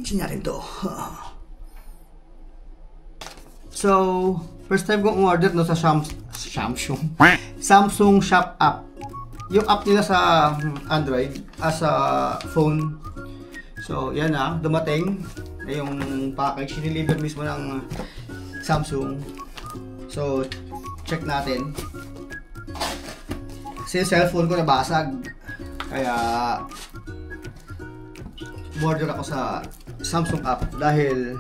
unboxing natin to. So, first time kong order no sa Samsung Shop app. Yung app nila sa Android as a phone. So, yan na, dumating na yung package, siniliver mismo ng Samsung. So, check natin. Kasi yung cellphone ko nabasag. Kaya order ako sa Samsung app dahil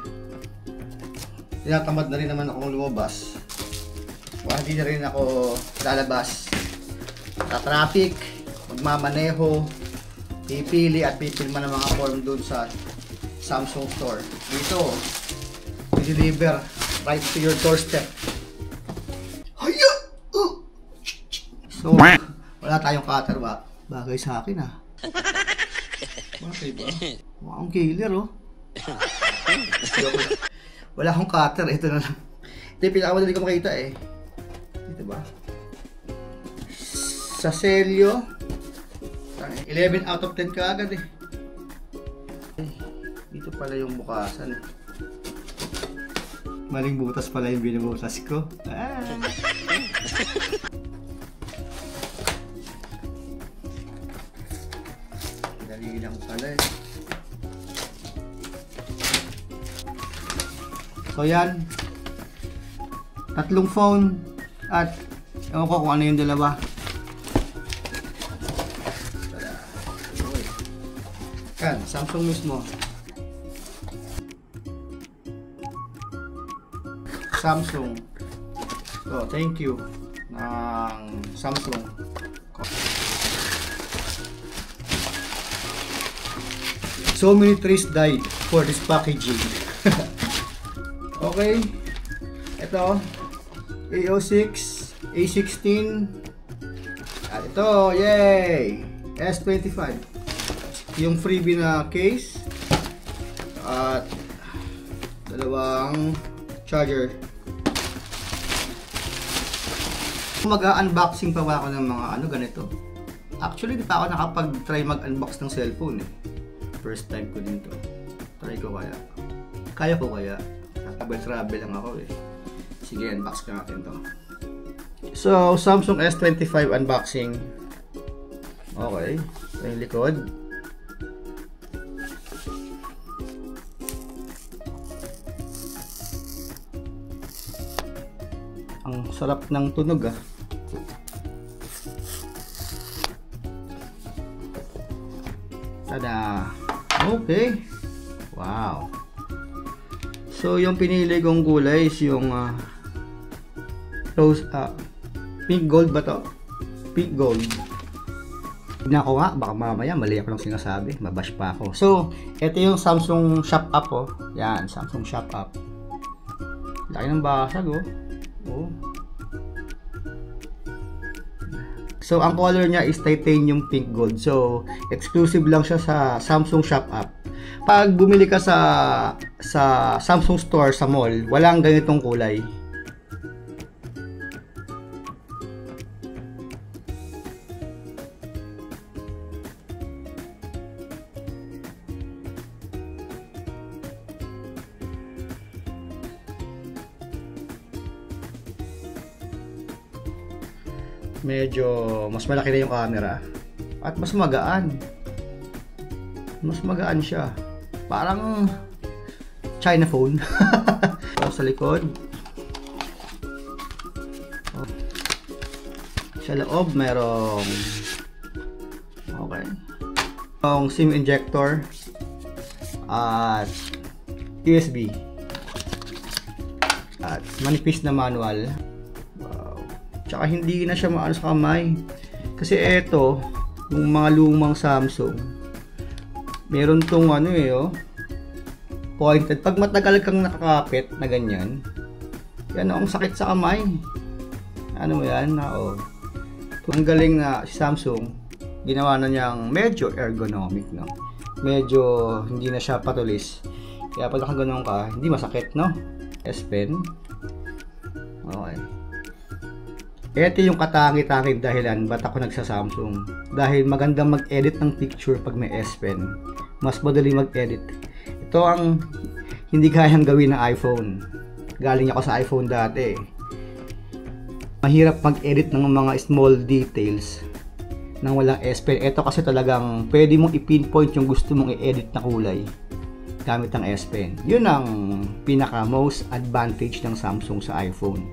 tinatamad na rin naman akong lumabas. Hindi na rin ako lalabas sa traffic, magmamaneho, pipili at pipilma ng mga form doon sa Samsung store. Dito, i-deliver right to your doorstep. Haya! So, wala tayong cutter ba? Bagay sa akin Okay ba? Mukhang killer Wala akong cutter, ito na lang. Ito yung pinakamadali ko makita Dito ba? Sa selyo 11 out of 10 ka agad Dito pala yung bukasan Maling butas pala yung binubutas ko Dali lang pala So yan, tatlong phone at ewan ko kung ano yung dalawa. Yan, Samsung mismo. Samsung. So, thank you ng Samsung. So many trees died for this packaging. Okay, ito A06, A16 at ito, yay! S25 yung freebie na case at dalawang charger. Mag-unboxing pa ba ako ng mga ganito. Actually, di pa ako nakapag-try mag-unbox ng cellphone First time ko din to. Try ko kaya. Kaya ko kaya. Travel lang ako Sige, unbox ko natin to. So, Samsung S25 unboxing. Okay, ito yung likod. Ang sarap ng tunog Tada! Okay! Wow! So, yung pinili kong kulay is yung pink gold ba to? Pink gold. Tignan ko nga, baka mamaya mali ako ng sinasabi. Mabash pa ako. So, ito yung Samsung Shop app Yan, Samsung Shop app. Laki ng basag So, ang color niya is titanium pink gold. So, exclusive lang siya sa Samsung Shop app. Pag bumili ka sa Samsung store sa mall, walang ganitong kulay. Medyo mas malaki na yung camera at mas magaan. Mas magaan siya. Parang China phone. Sa likod. Sa loob merong yung SIM injector at USB at manipis na manual. Tsaka hindi na siya maano sa kamay. Kasi ito, yung mga lumang Samsung, meron tong pointed. Pag matagal kang nakakapit na ganyan, yan ang sakit sa kamay. Ano mo yan? Ang galing na si Samsung, ginawa na niyang medyo ergonomic, Medyo hindi na siya patulis. Kaya pag nakaganon ka, hindi masakit, S Pen. Okay. Ito yung katangi-tanging dahilan ba't ako nagsa-Samsung. Dahil magandang mag-edit ng picture pag may S Pen. Mas madali mag-edit. Ito Ito ang hindi kayang gawin ng iPhone. Galing ako sa iPhone dati. Mahirap mag-edit ng mga small details nang walang S Pen. Ito kasi talagang pwede mong i-pinpoint yung gusto mong i-edit na kulay gamit ang S Pen. Yun ang pinaka most advantage ng Samsung sa iPhone.